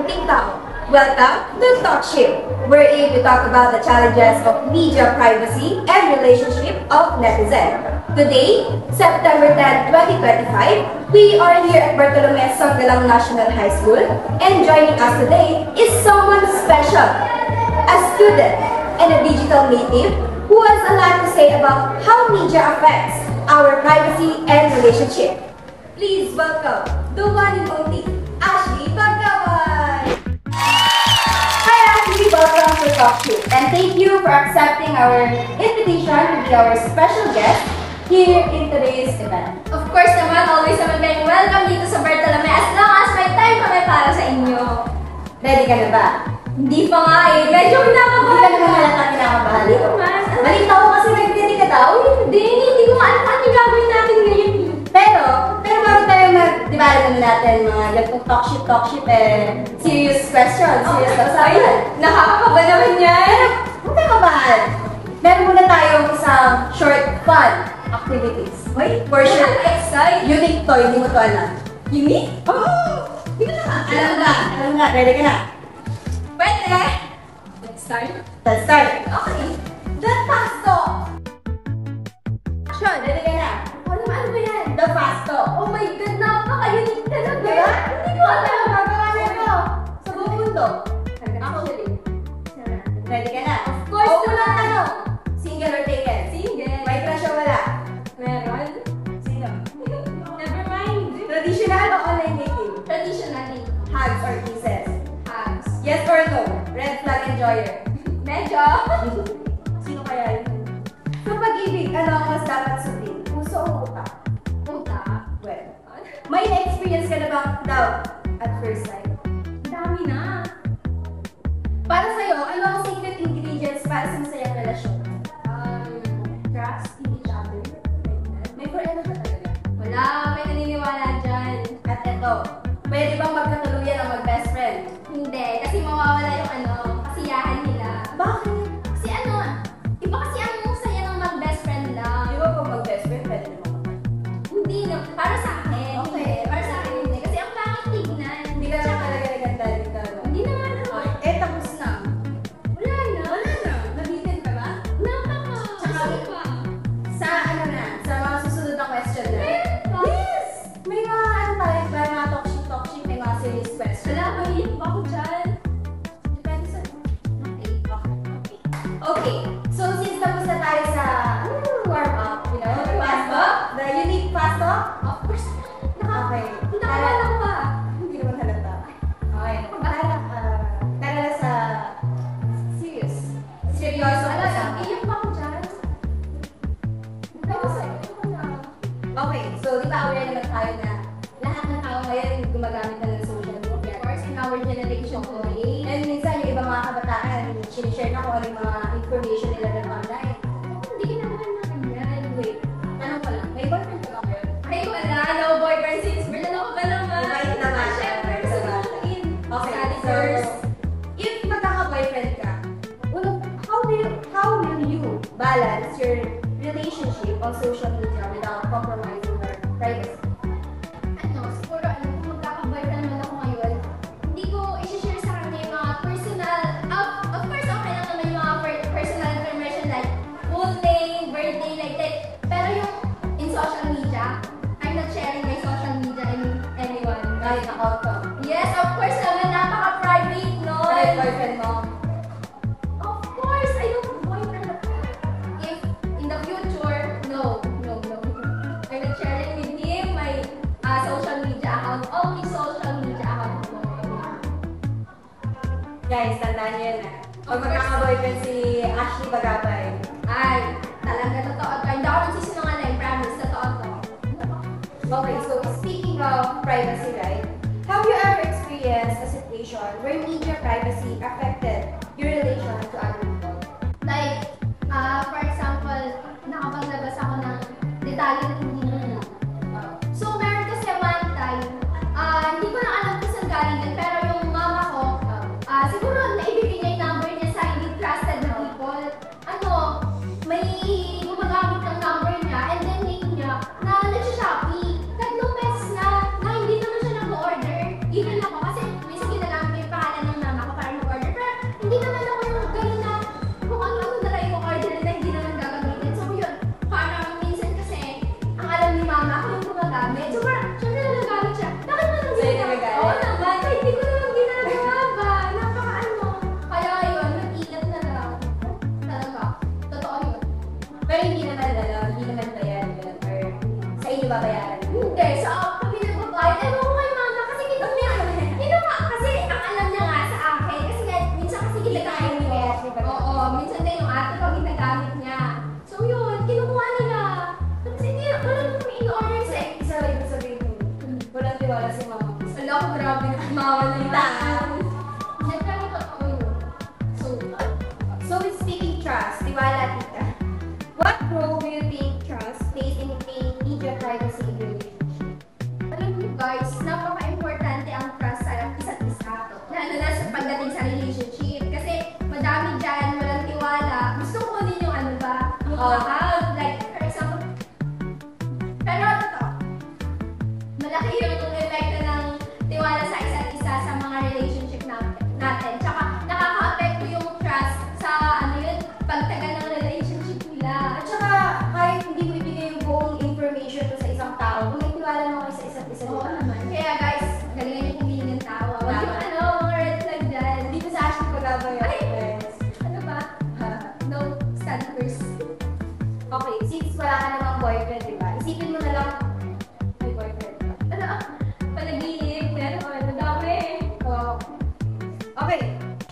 munting tao. Welcome to Talkship, wherein we talk about the challenges of media privacy and relationship of netizens. Today, September 10, 2025, we are here at Bartolome Songgalang National High School, and joining us today is someone special, a student and a digital native who has a lot to say about how media affects our privacy and relationship. Please welcome the one and only Ashley Pagkaway! Hi Ashley, welcome to Talkship, and thank you for accepting our invitation to be our special guest here in today's event. Of course naman, always naman kayong welcome dito sa Bartolome as long as may time kami para sa inyo. Ready ka na ba? Hindi pa nga eh, medyo kinakabahan. Hindi ka naman halata kinakabahan. Hindi naman. Balita ko kasi nagdidi ka daw. Hindi ko nga alam ano yung gagawin natin ngayon. Pero bago tayo di ba alam natin mga gantong talk shit serious questions, serious usapan. Nakakakaba naman yan. Huwag tayo kabahan. Meron muna tayong isang short fun activities. Wait, for sure. Excited. Unique to, hindi mo to alam. Unique? Oh! Hindi ko na. Alam nga, ready ka na? Pwede. Let's start. Let's start. Okay. The fast talk. Action, ready ka na? Ano ba yan? The fast talk. Oh my God, napaka-unique talaga. Diba? Hindi ko alam. Gagawin ko. Sa buong mundo. Actually. Ready ka na? Of course Unang naman. tanong. Single or taken? Single. May crush o wala? Meron. Sino? Never mind. Traditional o online dating? Traditionally. Hugs or kisses? Hugs. Yes or no? Red flag enjoyer? Medyo. Sino kaya yun? Sa pag-ibig, ano ang mas dapat sundin? Puso o utak? Utak. Well, may na-experience ka na bang doubt at first sight? Dami na. Para sa'yo, ano ang secret ingredients para sa masayang relasyon? Trust in each other. May forever ba talaga? Wala. May naniniwala dyan. At eto, pwede bang magkatuluyan ang mag-best friend? Hindi. Kasi mawawala yung kasiyahan nila. Bakit? Kasi iba kasi ang saya ng mag-best friend lang. Di ba pag mag-best friend, pwede naman kapag? Hindi na. Para sa akin. Okay. Hindi. Para sa akin hindi. Kasi ang pangit tignan. Hindi ka naman talaga naganda dito. Hindi naman. Tapos na. Wala na. Wala na. Nabitin ka ba? Napaka. Kasi pa. Sa sa mga susunod na question na. Meron pa. Yes! May mga tayo, may mga talk shit, may mga serious question. Wala. Mahilip ako dyan. Depende sa... Okay. Okay, so since tapos na tayo sa warm up, fast talk, the unique fast talk. Of course. Okay. Nakawala pa. Hindi naman halata. Okay. Tara na sa serious. Seryoso Wala. kasama. Iyak pa ako dyan. Tapos sa'yo. Okay, so di ba aware naman tayo na lahat ng tao ngayon gumagamit na ng social media. Of course, in our generation today. And minsan yung ibang mga kabataan, sinishare na kung ano yung mga information nila ng online. Hindi ginagawa natin yan. Wait, tanong ko lang, may boyfriend ka ba ngayon? Ay, wala. No boyfriend since birth. Ano ka ba naman? Mabait naman. Siyempre, gusto ko in. Okay, Study so first. if magkaka-boyfriend ka, how will you balance your relationship on social media without compromising your privacy? Siguro, kung magkaka-boyfriend naman ako ngayon, hindi ko i-share sa kanya yung mga personal, of course, okay lang naman yung mga personal information like full name, birthday, like that. Pero yung in social media, I'm not sharing my social media in anyone. Kahit na-out ka. Yes, of course naman, napaka-private, no? Kahit boyfriend mo. Of course, I don't have boyfriend. If in the future, no. I'm not sharing with him my social media account, only social media account ko. Guys, tandaan nyo yun Pag magkaka-boyfriend si Ashley Bagabay. Ay, talaga totoo to. Hindi ako nagsisinungaling, promise, totoo to. Okay, so speaking of privacy, right? Have you ever experienced a situation where media privacy affected your relation to other people? Like, for example, nakapaglabas ako ng detalye na hindi naman. So, meron kasi one time, hindi ko na alam kung saan galing din, pero yung mama ko, siguro naibigay niya yung number niya sa hindi trusted na people. May gumagamit ng number niya, and then name niya, na nag-Shopee. 3 beses na hindi naman siya nag-order. Even ako, kasi minsan ginagamit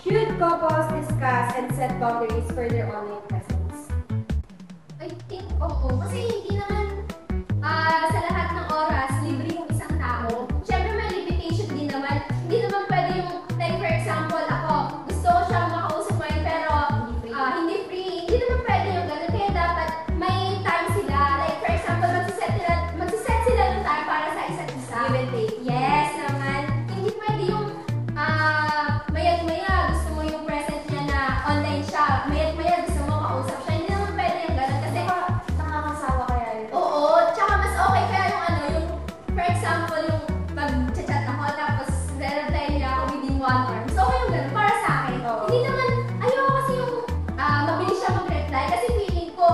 Should couples discuss and set boundaries for their online presence? I think oo. Kasi hindi naman sa lahat ng oras libre yung isang tao. Siyempre may limitation din naman. Hindi naman pwede yung, like for example, ako, gusto ko siyang makausap ngayon pero hindi free. Hindi naman pwede yung ganun. Kaya dapat may time sila. Like for example, magsiset sila ng time para sa isa't isa. Give and take. Yes naman. Hindi pwede yung maya-maya gusto mo yung present niya na online siya. Maya-maya gusto mo makausap siya. Hindi naman pwede yung ganun. Kasi Nakakasawa kaya yun. oo, tsaka mas okay kaya yung yung for example, yung pag-chat ako tapos re-reply niya ako within 1 hour. So, okay yung ganun para sa akin. Oo. Hindi naman, ayoko kasi yung mabilis siya mag-reply kasi feeling ko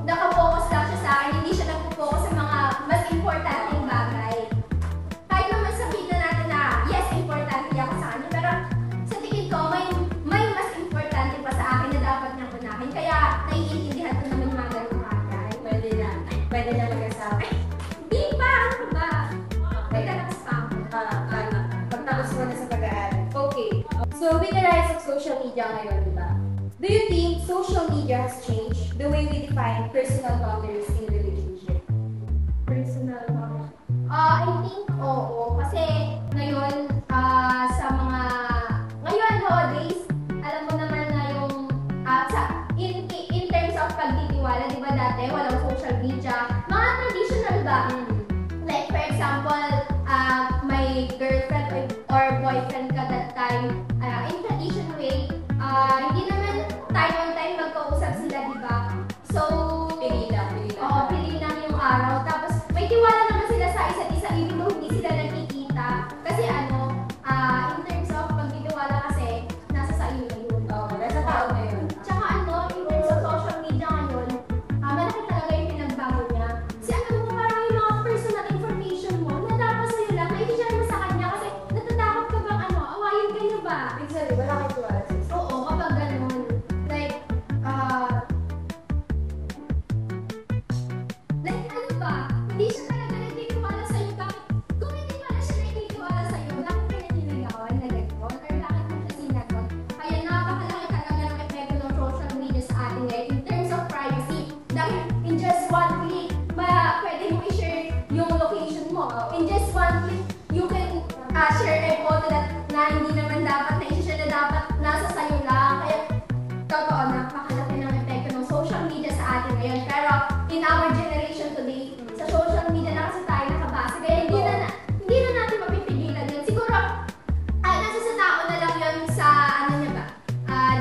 nakafocus lang siya sa akin, hindi siya nagpo-focus sa mga mas importanteng bagay. Kahit naman sabihin na natin na yes, importante ako sa kanya, pero sa tingin ko, may mas importante pa sa akin na dapat niyang unahin. Kaya naiintindihan ko naman yung mga ganung bagay. Pwede na mag-asawa. Hindi pa! Ano ba? Nagtatapos pa ako. Pagtapos mo na sa pag-aaral. Okay. So, with the rise of social media ngayon, di ba? Do you think social media has changed the way we define personal boundaries in a relationship? Personal boundaries. I think oo. Kasi ngayon, ngayon nowadays, alam mo naman na yung, in terms of pagtitiwala, di ba dati, walang social media, mga traditional ba? Like for example, may girlfriend or boyfriend ka that time, in traditional way, hindi naman time on time magkausap sila, di ba? So, Pili lang. oo, pili lang yung araw. Tapos, may tiwala naman sila sa isa't isa, even though hindi sila nagkikita. Kasi in terms of pagtitiwala kasi, nasa sa iyo na yun. Oo, nasa tao na yun. Tsaka in terms of social media ngayon, malaki talaga yung pinagbago niya. Kasi mo, parang yung mga personal information mo, natapos sa'yo lang, na-i-share mo sa kanya kasi natatakot ka bang awayin ka niya ba? Minsan, wala kang tiwala sa isa. Oo, kapag ganun. Like, ano ba? Hindi siya talaga nagtitiwala sa'yo. Bakit? Kung hindi pala siya nagtitiwala sa'yo, bakit ka nililigawan na gano'n? Or bakit mo siya sinagot? Kaya napakalaki talaga ng epekto ng social media sa atin ngayon in terms of privacy. Dahil in just one click, pwede mo i-share yung location mo. In just one click, you can share a photo na hindi naman dapat na i-share na dapat nasa sa'yo lang. Kaya totoo, napakalaki ng epekto ng social media sa atin ngayon. Pero in our generation today, sa social media na kasi tayo nakabase. Kaya hindi na natin mapipigilan yun. Siguro, nasa sa tao na lang yun sa,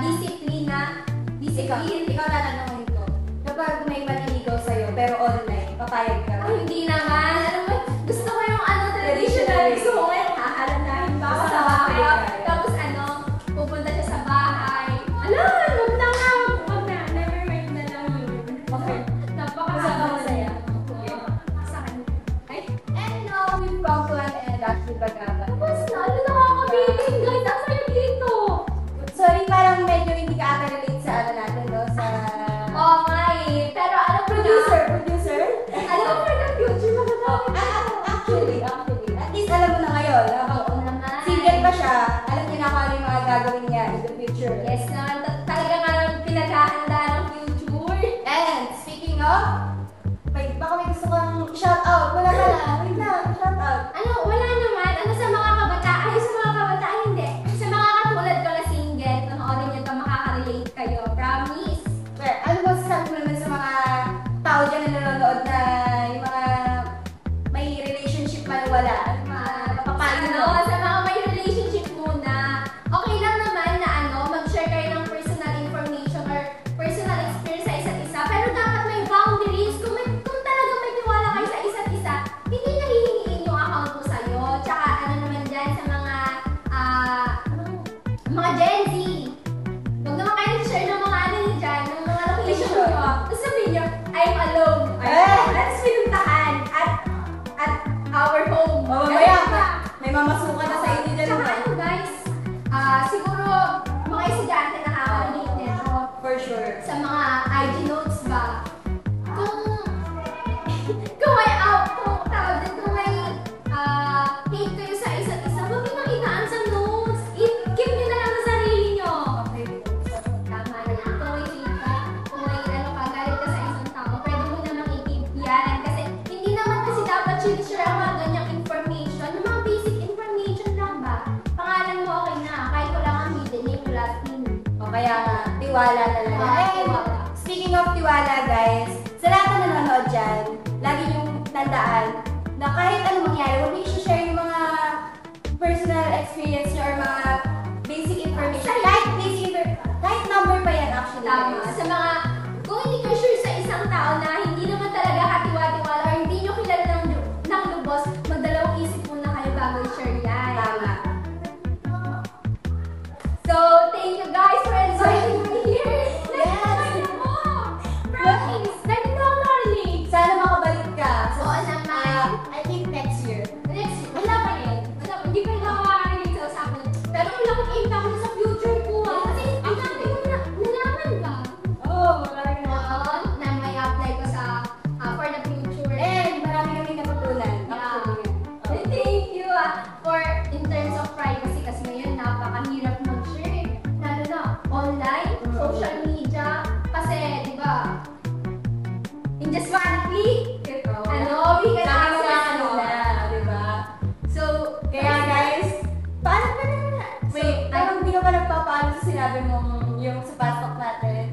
disiplina. Ikaw tatanungin ko. Kapag may maniligaw sa'yo, pero online, papayag ka. Ay, hindi naman. Alam mo, gusto ko yung traditional. Gusto ko ngayon, hahalanahin pa ako sa bahay. Tapos pupunta siya sa bahay. Alam, wag na nga. Wag na. Never mind na lang yun. Okay. Napakasaya. Sa kanya. And now, we've come to an end actually, Bagaba. Tapos na, nakakabitin guys. Ang sayo dito. Sorry, parang medyo hindi ka ata relate sa natin, no? Sa... Oo nga eh. Pero alam mo Producer. Alam mo for the future, magagawa. Actually. At least alam mo na ngayon. Oo naman. Single pa siya. Alam niya na kung ano yung mga gagawin niya in the future. Yes naman. Talaga nga pinaghahanda ng future. And speaking of, baka may gusto kang shout out. Wala ka na. Wait lang, shout out. Wala naman. Sa mga kabataan, sa mga kabataan, hindi. Sa mga katulad ko na single, panoorin niyo ito, makaka-relate kayo. Promise. Well, ano ba sasabi mo naman sa mga tao dyan na nanonood na yung mga may relationship man o wala? Papaano mo? Sa mga may relationship muna, okay lang naman na mag-share kayo ng personal information or personal experience sa isa't isa. Pero dapat may boundaries. Kung talagang may tiwala kayo sa isa't isa, hindi na hihingiin yung account mo sa'yo. Tsaka naman dyan sa mga Gen Z. Huwag naman kayo share ng mga dyan, ng mga location mo. Tapos sabihin nyo, I'm alone. Let's pinuntahan at our home. Mamaya, may mamasukan na sa inyo dyan. Tsaka guys, siguro mga estudyante nakaka-relate nito. For sure. Sa mga IG notes ba? Kung may kung may hate kayo sa isa't isa, huwag nyo itaan sa notes. Keep nyo na lang sa sarili kaya nga, tiwala talaga. Tiwala. Speaking of tiwala, guys, sa lahat na nanonood dyan, lagi niyong tandaan na kahit anong mangyari, huwag niyo i-share yung mga personal experience niyo or mga basic information. Kahit number pa yan actually. Tama. Guys. Sa mga, kung hindi ka sure sa isang tao na hindi naman talaga katiwa-tiwala or hindi nyo kilala ng lubos, magdalawang isip muna kayo bago i-share yan. Tama. So, thank you guys for inviting me here. Nandito mo! Promise! Nandito ako narinig. Sana makabalik ka. Oo naman. I think next year. Next, wala pa rin. Wala pa. Hindi pa rin ako makakarinig sa usapan. Pero wala akong impact sa future ko ha. Kasi ang dami ko nalaman ka. Oo, marami na. Oo, na may apply ko sa for the future. And marami kami natutunan. Actually. Thank you for in terms of privacy kasi ngayon napakahirap mag-share. Lalo na online, social media. Kasi, di ba, in just one click, we can access diba? So, Kaya guys, paano ka na? Wait, parang hindi ka pa nagpapaano sa sinabi mong yung sa pasok natin.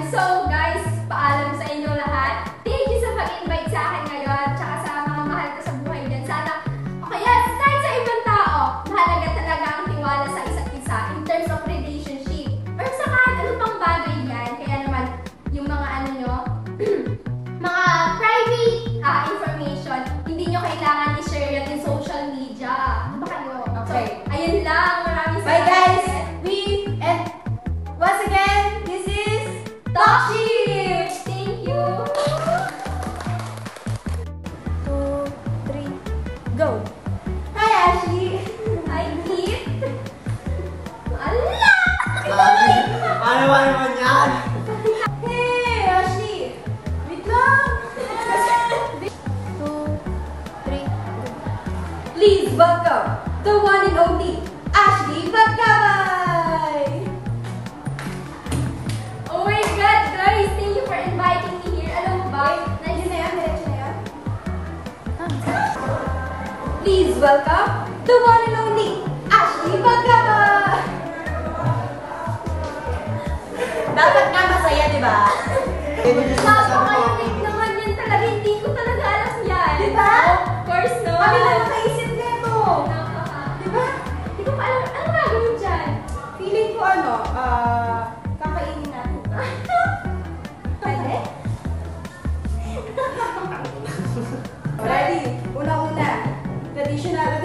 So guys, paalam sa inyo lahat. Thank you sa pag-invite sa akin ngayon, tsaka sa mga mahal ko sa buhay dyan. Sana, okay, yes, kahit sa ibang tao, mahalaga talaga ang tiwala sa isa't isa in terms of relationship. Or sa kahit ano pang bagay yan. Kaya naman, yung mga ano nyo, mga private information, hindi nyo kailangan i-share yan in social media. Ano ba kayo? Okay. So, ayun lang. Maraming Bye salamat. guys! And once again, this is Talk Shit! Thank you. 2, 3, go! Hi Ashley! Hi, Kit. Ala! Ano ba naman yan? Hey Ashley! Wait lang! 2, 3, go! Please welcome the one and only Ashley Pagkabay! Oh my God, guys! Thank you for inviting me here. Alam mo ba? Nandiyan na yan, diretso na yan. Please welcome the one and only Ashley Pagkabay! Dapat nga masaya, di ba? Napaka-unique naman yan talaga. Hindi ko talaga alam yan. Di ba? Of course, no. Kami na nakaisip nito. Napaka. Di ba? Hindi ko pa alam. Ano gagawin dyan? Feeling ko kakainin natin. Pwede? Ready? Una-una. Traditional.